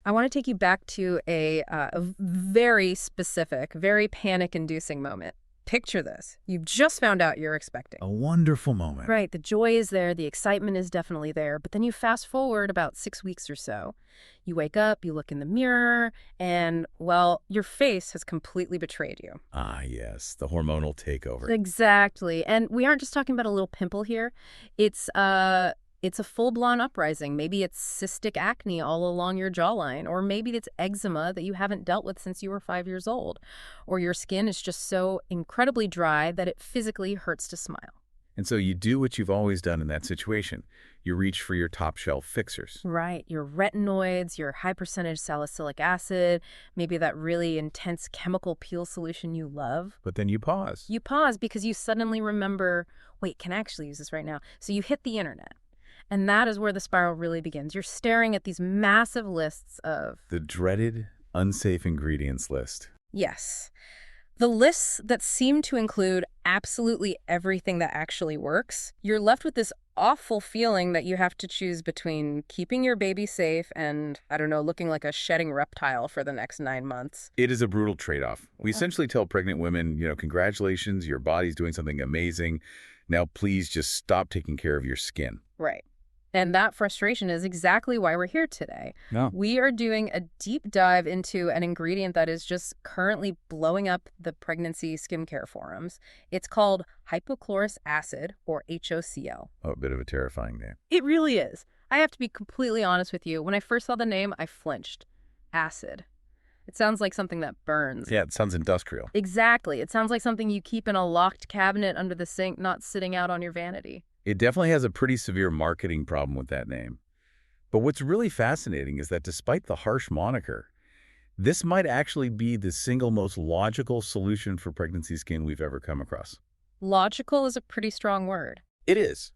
I want to take you back to a very specific, very panic-inducing moment. Picture this. You've just found out you're expecting. A wonderful moment. Right, the joy is there, the excitement is definitely there, but then you fast forward about 6 weeks or so. You wake up, you look in the mirror, and, well, your face has completely betrayed you. Ah, yes, the hormonal takeover. Exactly. And we aren't just talking about a little pimple here. It's a full-blown uprising. Maybe it's cystic acne all along your jawline, or maybe it's eczema that you haven't dealt with since you were 5 years old, or your skin is just so incredibly dry that it physically hurts to smile. And so you do what you've always done in that situation. You reach for your top shelf fixers. Right. Your retinoids, your high-percentage salicylic acid, maybe that really intense chemical peel solution you love. But then you pause. You pause because you suddenly remember, wait, can I actually use this right now? So you hit the internet. And that is where the spiral really begins. You're staring at these massive lists of... The dreaded unsafe ingredients list. Yes. The lists that seem to include absolutely everything that actually works. You're left with this awful feeling that you have to choose between keeping your baby safe and, I don't know, looking like a shedding reptile for the next 9 months. It is a brutal trade-off. We essentially tell pregnant women, congratulations, your body's doing something amazing. Now please just stop taking care of your skin. Right. And that frustration is exactly why we're here today. No. We are doing a deep dive into an ingredient that is just currently blowing up the pregnancy skincare forums. It's called hypochlorous acid, or HOCl. Oh, a bit of a terrifying name. It really is. I have to be completely honest with you. When I first saw the name, I flinched. Acid. It sounds like something that burns. Yeah, it sounds industrial. Exactly. It sounds like something you keep in a locked cabinet under the sink, not sitting out on your vanity. It definitely has a pretty severe marketing problem with that name. But what's really fascinating is that despite the harsh moniker, this might actually be the single most logical solution for pregnancy skin we've ever come across. Logical is a pretty strong word. It is.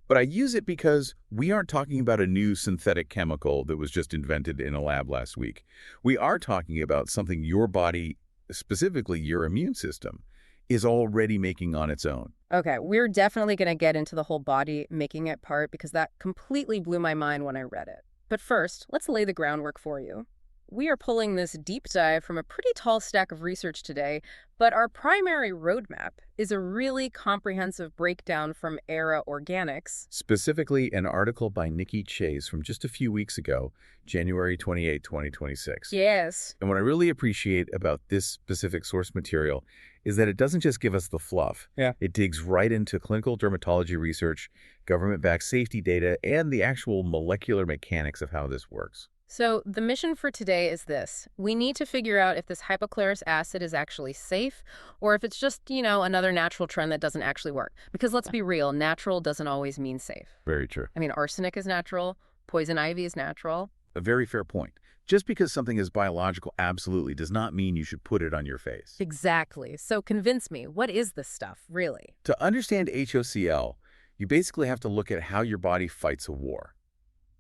But I use it because we aren't talking about a new synthetic chemical that was just invented in a lab last week. We are talking about something your body, specifically your immune system, is already making on its own. Okay, we're definitely going to get into the whole body making it part because that completely blew my mind when I read it. But first, let's lay the groundwork for you. We are pulling this deep dive from a pretty tall stack of research today, but our primary roadmap is a really comprehensive breakdown from Era Organics. Specifically, an article by Nikki Chase from just a few weeks ago, January 28, 2026. Yes. And what I really appreciate about this specific source material is that it doesn't just give us the fluff. Yeah. It digs right into clinical dermatology research, government-backed safety data, and the actual molecular mechanics of how this works. So the mission for today is this. We need to figure out if this hypochlorous acid is actually safe or if it's just, another natural trend that doesn't actually work. Because let's be real, natural doesn't always mean safe. Very true. I mean, arsenic is natural, poison ivy is natural. A very fair point. Just because something is biological absolutely does not mean you should put it on your face. Exactly. So convince me, what is this stuff, really? To understand HOCl, you basically have to look at how your body fights a war.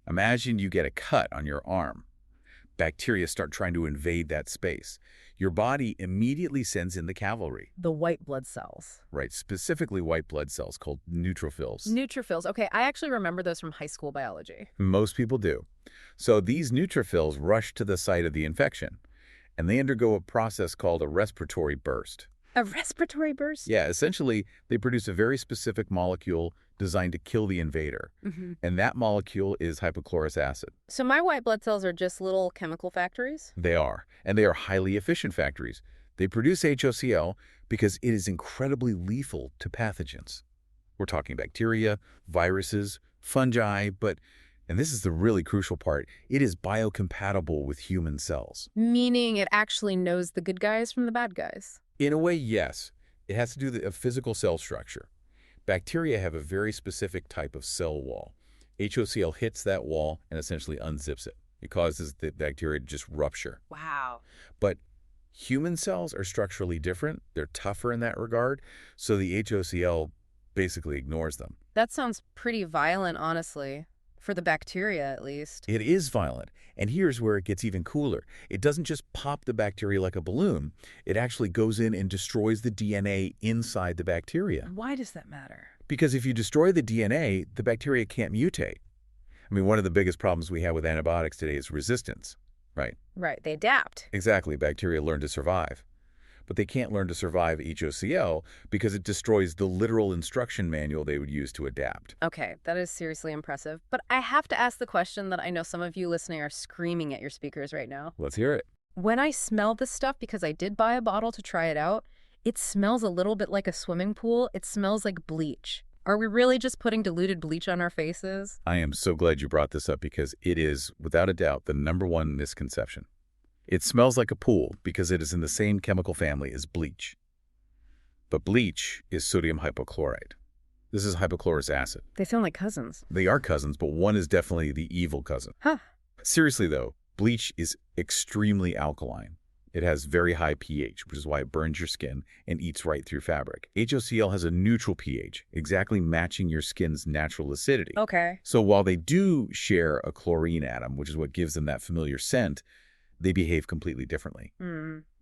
Imagine you get a cut on your arm. Bacteria start trying to invade that space. Your body immediately sends in the cavalry. The white blood cells. Right, specifically white blood cells called neutrophils. Neutrophils. Okay, I actually remember those from high school biology. Most people do. So these neutrophils rush to the site of the infection, and they undergo a process called a respiratory burst. A respiratory burst? Yeah, essentially, they produce a very specific molecule designed to kill the invader. And that molecule is hypochlorous acid. So my white blood cells are just little chemical factories? They are, and they are highly efficient factories. They produce HOCl because it is incredibly lethal to pathogens. We're talking bacteria, viruses, fungi, but, and this is the really crucial part, it is biocompatible with human cells. Meaning it actually knows the good guys from the bad guys? In a way, yes. It has to do with a physical cell structure. Bacteria have a very specific type of cell wall. HOCl hits that wall and essentially unzips it. It causes the bacteria to just rupture. Wow. But human cells are structurally different. They're tougher in that regard, so the HOCl basically ignores them. That sounds pretty violent, honestly. For the bacteria, at least. It is violent, and here's where it gets even cooler. It doesn't just pop the bacteria like a balloon. It actually goes in and destroys the DNA inside the bacteria. Why does that matter? Because if you destroy the DNA, the bacteria can't mutate. I mean, one of the biggest problems we have with antibiotics today is resistance. Right. Right, they adapt. Exactly. Bacteria learn to survive. But they can't learn to survive HOCl because it destroys the literal instruction manual they would use to adapt. Okay, that is seriously impressive. But I have to ask the question that I know some of you listening are screaming at your speakers right now. Let's hear it. When I smell this stuff, because I did buy a bottle to try it out, it smells a little bit like a swimming pool. It smells like bleach. Are we really just putting diluted bleach on our faces? I am so glad you brought this up because it is, without a doubt, the #1 misconception. It smells like a pool because it is in the same chemical family as bleach. But bleach is sodium hypochlorite. This is hypochlorous acid. They sound like cousins. They are cousins, but one is definitely the evil cousin. Huh. Seriously, though, bleach is extremely alkaline. It has very high pH, which is why it burns your skin and eats right through fabric. HOCl has a neutral pH, exactly matching your skin's natural acidity. Okay. So while they do share a chlorine atom, which is what gives them that familiar scent, they behave completely differently.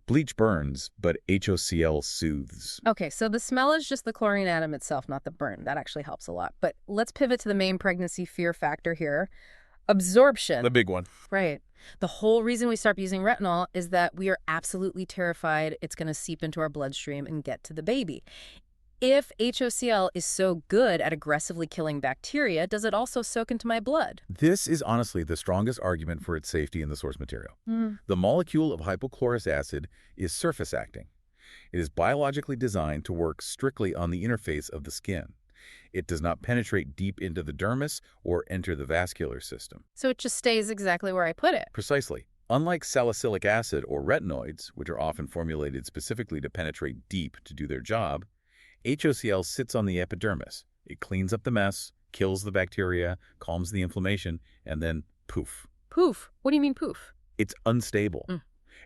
Bleach burns, but HOCl soothes. Okay, so the smell is just the chlorine atom itself, not the burn. That actually helps a lot. But let's pivot to the main pregnancy fear factor here. Absorption. The big one. Right. The whole reason we start using retinol is that we are absolutely terrified it's going to seep into our bloodstream and get to the baby. If HOCl is so good at aggressively killing bacteria, does it also soak into my blood? This is honestly the strongest argument for its safety in the source material. The molecule of hypochlorous acid is surface acting. It is biologically designed to work strictly on the interface of the skin. It does not penetrate deep into the dermis or enter the vascular system. So it just stays exactly where I put it. Precisely. Unlike salicylic acid or retinoids, which are often formulated specifically to penetrate deep to do their job, HOCl sits on the epidermis. It cleans up the mess, kills the bacteria, calms the inflammation, and then poof. Poof? What do you mean poof? It's unstable.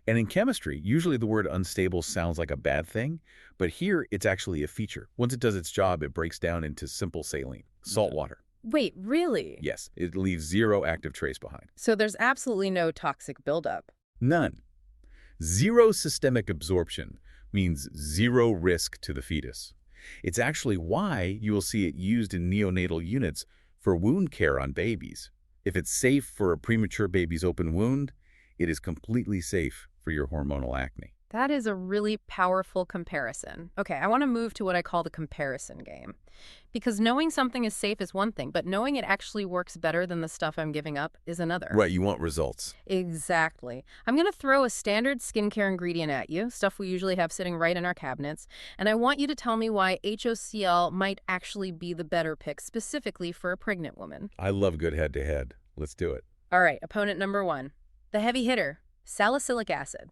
And in chemistry, usually the word unstable sounds like a bad thing, but here it's actually a feature. Once it does its job, it breaks down into simple saline, salt water. Wait, really? Yes, it leaves zero active trace behind. So there's absolutely no toxic buildup. None. Zero systemic absorption means zero risk to the fetus. It's actually why you will see it used in neonatal units for wound care on babies. If it's safe for a premature baby's open wound, it is completely safe for your hormonal acne. That is a really powerful comparison. Okay, I want to move to what I call the comparison game. Because knowing something is safe is one thing, but knowing it actually works better than the stuff I'm giving up is another. Right, you want results. Exactly. I'm going to throw a standard skincare ingredient at you, stuff we usually have sitting right in our cabinets, and I want you to tell me why HOCl might actually be the better pick specifically for a pregnant woman. I love good head-to-head. Let's do it. All right, opponent number 1. The heavy hitter, salicylic acid.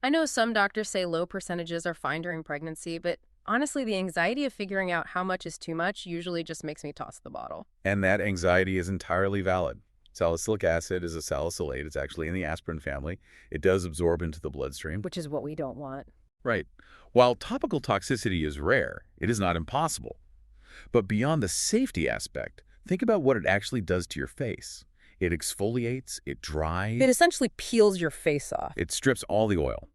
I know some doctors say low percentages are fine during pregnancy, but honestly, the anxiety of figuring out how much is too much usually just makes me toss the bottle. And that anxiety is entirely valid. Salicylic acid is a salicylate. It's actually in the aspirin family. It does absorb into the bloodstream. Which is what we don't want. Right. While topical toxicity is rare, it is not impossible. But beyond the safety aspect, think about what it actually does to your face. It exfoliates, it dries. It essentially peels your face off. It strips all the oil.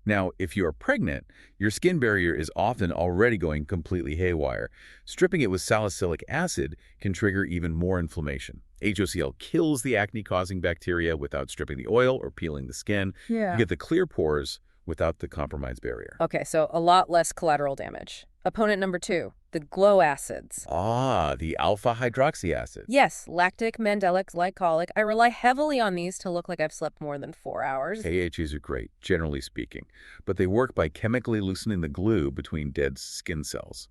Now, if you are pregnant, your skin barrier is often already going completely haywire. Stripping it with salicylic acid can trigger even more inflammation. HOCl kills the acne-causing bacteria without stripping the oil or peeling the skin. Yeah. You get the clear pores without the compromised barrier. Okay, so a lot less collateral damage. Opponent number 2, the glow acids. The alpha-hydroxy acid. Yes, lactic, mandelic, glycolic. I rely heavily on these to look like I've slept more than 4 hours. AHAs are great, generally speaking, but they work by chemically loosening the glue between dead skin cells.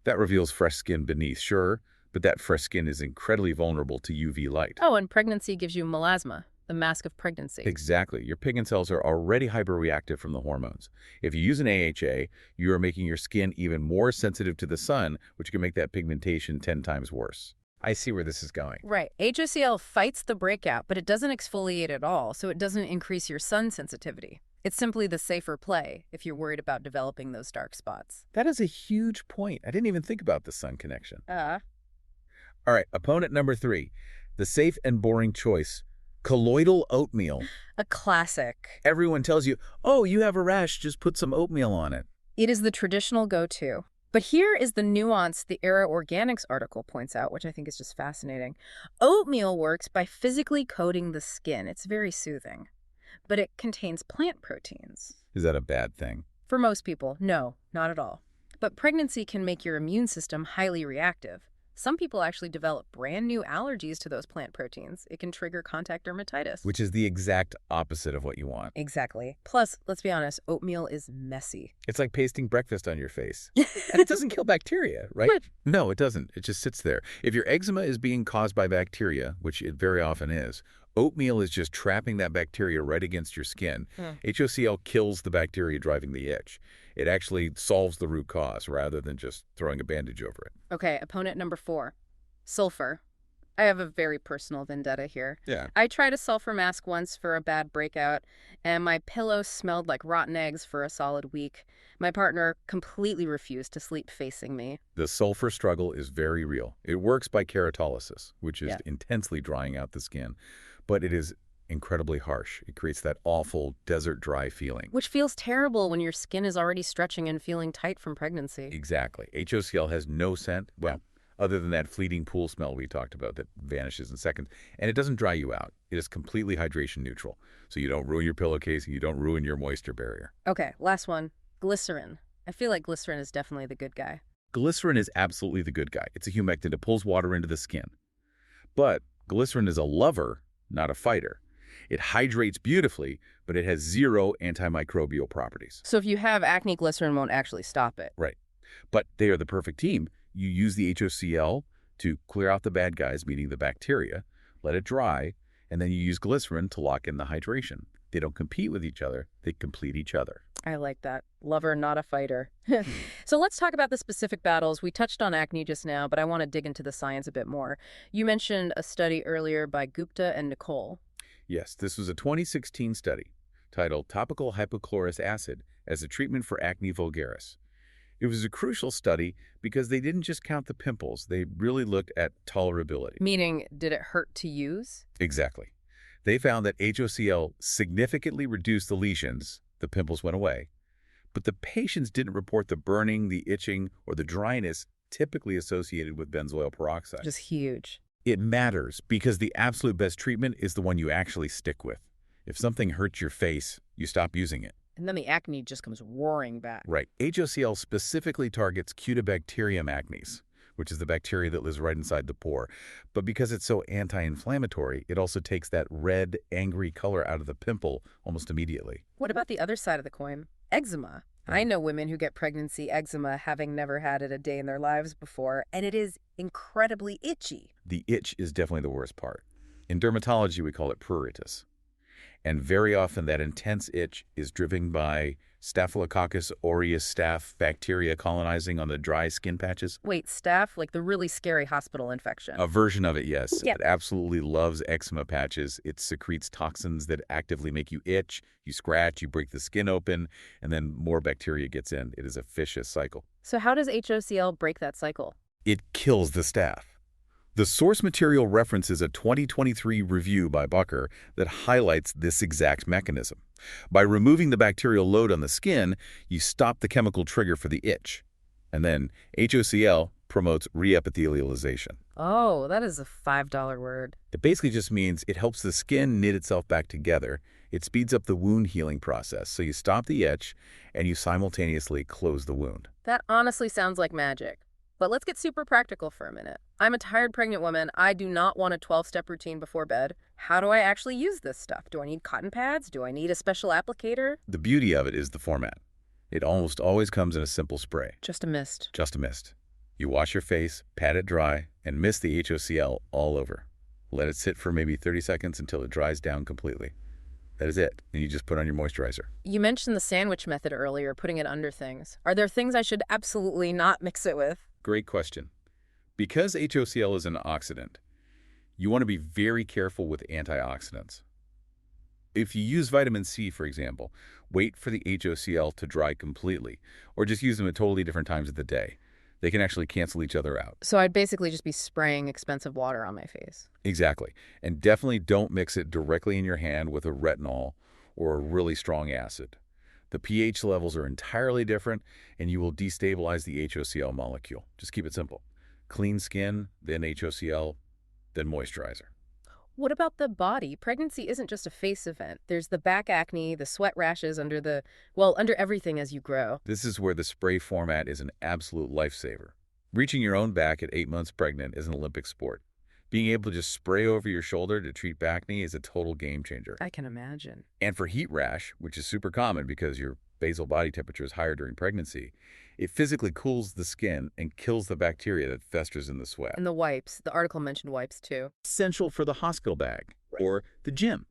That reveals fresh skin beneath, sure, but that fresh skin is incredibly vulnerable to UV light. Oh, and pregnancy gives you melasma, the mask of pregnancy. Exactly. Your pigment cells are already hyperreactive from the hormones. If you use an AHA, you are making your skin even more sensitive to the sun, which can make that pigmentation 10 times worse. I see where this is going. Right. HOCl fights the breakout, but it doesn't exfoliate at all, so it doesn't increase your sun sensitivity. It's simply the safer play if you're worried about developing those dark spots. That is a huge point. I didn't even think about the sun connection. Uh, All right, opponent number 3, the safe and boring choice, colloidal oatmeal. a classic. Everyone tells you, oh, you have a rash, just put some oatmeal on it. It is the traditional go-to. But here is the nuance the Era Organics article points out, which I think is just fascinating. Oatmeal works by physically coating the skin. It's very soothing. but it contains plant proteins. Is that a bad thing? For most people, no, not at all. But pregnancy can make your immune system highly reactive. Some people actually develop brand new allergies to those plant proteins. It can trigger contact dermatitis. Which is the exact opposite of what you want. Exactly. Plus, let's be honest, oatmeal is messy. It's like pasting breakfast on your face. And it doesn't kill bacteria, right? What? No, it doesn't. It just sits there. If your eczema is being caused by bacteria, which it very often is, oatmeal is just trapping that bacteria right against your skin. HOCl kills the bacteria driving the itch. It actually solves the root cause rather than just throwing a bandage over it. Okay, opponent number 4, sulfur. I have a very personal vendetta here. Yeah. I tried a sulfur mask once for a bad breakout, and my pillow smelled like rotten eggs for a solid week. My partner completely refused to sleep facing me. The sulfur struggle is very real. It works by keratolysis, which is Yeah. intensely drying out the skin, but it is incredibly harsh. It creates that awful desert dry feeling. Which feels terrible when your skin is already stretching and feeling tight from pregnancy. Exactly. HOCl has no scent, well, other than that fleeting pool smell we talked about that vanishes in seconds. And it doesn't dry you out. It is completely hydration neutral. So you don't ruin your pillowcase and you don't ruin your moisture barrier. Okay, last one, glycerin. I feel like glycerin is definitely the good guy. Glycerin is absolutely the good guy. It's a humectant. It pulls water into the skin. But glycerin is a lover, not a fighter. It hydrates beautifully, but it has zero antimicrobial properties. So if you have acne, glycerin won't actually stop it. Right. But they are the perfect team. You use the HOCl to clear out the bad guys, meaning the bacteria, let it dry, and then you use glycerin to lock in the hydration. They don't compete with each other. They complete each other. I like that. Lover, not a fighter. So let's talk about the specific battles. We touched on acne just now, but I want to dig into the science a bit more. You mentioned a study earlier by Gupta and Nicole. Yes, this was a 2016 study titled Topical Hypochlorous Acid as a Treatment for Acne Vulgaris. It was a crucial study because they didn't just count the pimples. They really looked at tolerability. Meaning, did it hurt to use? Exactly. They found that HOCl significantly reduced the lesions, the pimples went away, but the patients didn't report the burning, the itching, or the dryness typically associated with benzoyl peroxide. Just huge. It matters because the absolute best treatment is the one you actually stick with. If something hurts your face, you stop using it. And then the acne just comes roaring back. Right. HOCl specifically targets Cutibacterium acnes, which is the bacteria that lives right inside the pore. But because it's so anti-inflammatory, it also takes that red, angry color out of the pimple almost immediately. What about the other side of the coin? Eczema. I know women who get pregnancy eczema having never had it a day in their lives before, and it is incredibly itchy. The itch is definitely the worst part. In dermatology, we call it pruritus. And very often that intense itch is driven by Staphylococcus aureus staph bacteria colonizing on the dry skin patches. Wait, staph? Like the really scary hospital infection? A version of it, yes. Yeah. It absolutely loves eczema patches. It secretes toxins that actively make you itch. You scratch, you break the skin open, and then more bacteria gets in. It is a vicious cycle. So how does HOCl break that cycle? It kills the staph. The source material references a 2023 review by Bucker that highlights this exact mechanism. By removing the bacterial load on the skin, you stop the chemical trigger for the itch. And then HOCl promotes reepithelialization. Oh, that is a $5 word. It basically just means it helps the skin knit itself back together. It speeds up the wound healing process, so you stop the itch and you simultaneously close the wound. That honestly sounds like magic. But let's get super practical for a minute. I'm a tired pregnant woman. I do not want a 12-step routine before bed. How do I actually use this stuff? Do I need cotton pads? Do I need a special applicator? The beauty of it is the format. It almost always comes in a simple spray. Just a mist. Just a mist. You wash your face, pat it dry, and mist the HOCl all over. Let it sit for maybe 30 seconds until it dries down completely. That is it. Then you just put on your moisturizer. You mentioned the sandwich method earlier, putting it under things. Are there things I should absolutely not mix it with? Great question. Because HOCl is an oxidant, you want to be very careful with antioxidants. If you use vitamin C, for example, wait for the HOCl to dry completely, or just use them at totally different times of the day. They can actually cancel each other out. So I'd basically just be spraying expensive water on my face. Exactly. And definitely don't mix it directly in your hand with a retinol or a really strong acid. The pH levels are entirely different, and you will destabilize the HOCl molecule. Just keep it simple. Clean skin, then HOCl, then moisturizer. What about the body? Pregnancy isn't just a face event. There's the back acne, the sweat rashes under everything as you grow. This is where the spray format is an absolute lifesaver. Reaching your own back at 8 months pregnant is an Olympic sport. Being able to just spray over your shoulder to treat back knee is a total game changer. I can imagine. And for heat rash, which is super common because your basal body temperature is higher during pregnancy, it physically cools the skin and kills the bacteria that festers in the sweat. And the wipes. The article mentioned wipes too. Essential for the hospital bag or the gym.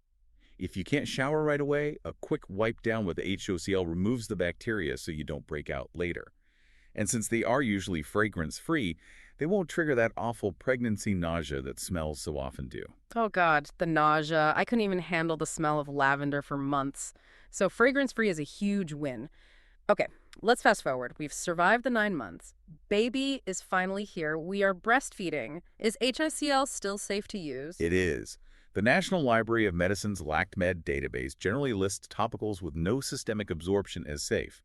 If you can't shower right away, a quick wipe down with HOCl removes the bacteria so you don't break out later. And since they are usually fragrance-free, they won't trigger that awful pregnancy nausea that smells so often do. Oh God, the nausea. I couldn't even handle the smell of lavender for months. So fragrance-free is a huge win. Okay, let's fast forward. We've survived the 9 months. Baby is finally here. We are breastfeeding. Is HICL still safe to use? It is. The National Library of Medicine's LactMed database generally lists topicals with no systemic absorption as safe.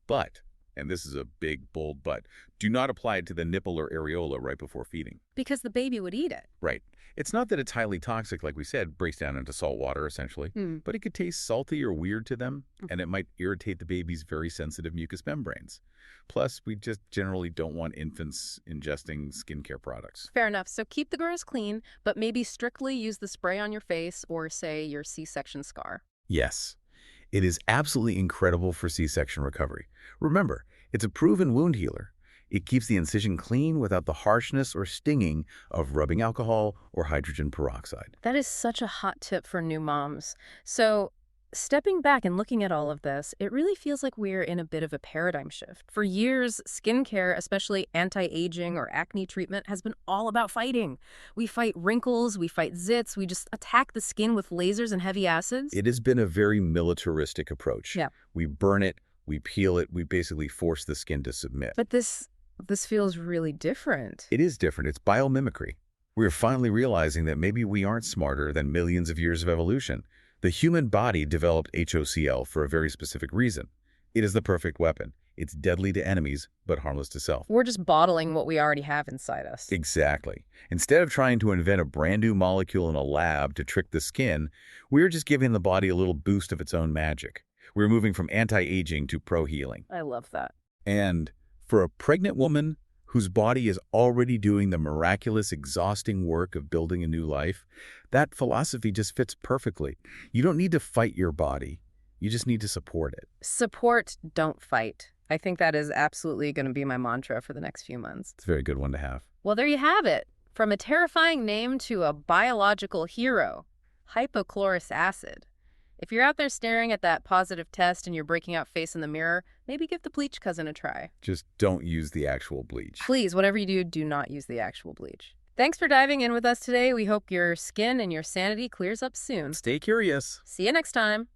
But, and this is a big, bold but, do not apply it to the nipple or areola right before feeding. Because the baby would eat it. Right. It's not that it's highly toxic, like we said, breaks down into salt water, essentially, but it could taste salty or weird to them, and it might irritate the baby's very sensitive mucous membranes. Plus, we just generally don't want infants ingesting skincare products. Fair enough. So keep the girls clean, but maybe strictly use the spray on your face or, say, your C-section scar. Yes. It is absolutely incredible for C-section recovery. Remember, it's a proven wound healer. It keeps the incision clean without the harshness or stinging of rubbing alcohol or hydrogen peroxide. That is such a hot tip for new moms. So, stepping back and looking at all of this, it really feels like we're in a bit of a paradigm shift. For years, skincare, especially anti-aging or acne treatment, has been all about fighting. We fight wrinkles, we fight zits, we just attack the skin with lasers and heavy acids. It has been a very militaristic approach. Yeah. We burn it, we peel it, we basically force the skin to submit. But this feels really different. It is different. It's biomimicry. We're finally realizing that maybe we aren't smarter than millions of years of evolution. The human body developed HOCl for a very specific reason. It is the perfect weapon. It's deadly to enemies, but harmless to self. We're just bottling what we already have inside us. Exactly. Instead of trying to invent a brand new molecule in a lab to trick the skin, we're just giving the body a little boost of its own magic. We're moving from anti-aging to pro-healing. I love that. And for a pregnant woman whose body is already doing the miraculous, exhausting work of building a new life, that philosophy just fits perfectly. You don't need to fight your body. You just need to support it. Support, don't fight. I think that is absolutely going to be my mantra for the next few months. It's a very good one to have. Well, there you have it. From a terrifying name to a biological hero, hypochlorous acid. If you're out there staring at that positive test and you're breaking out face in the mirror, maybe give the bleach cousin a try. Just don't use the actual bleach. Please, whatever you do, do not use the actual bleach. Thanks for diving in with us today. We hope your skin and your sanity clears up soon. Stay curious. See you next time.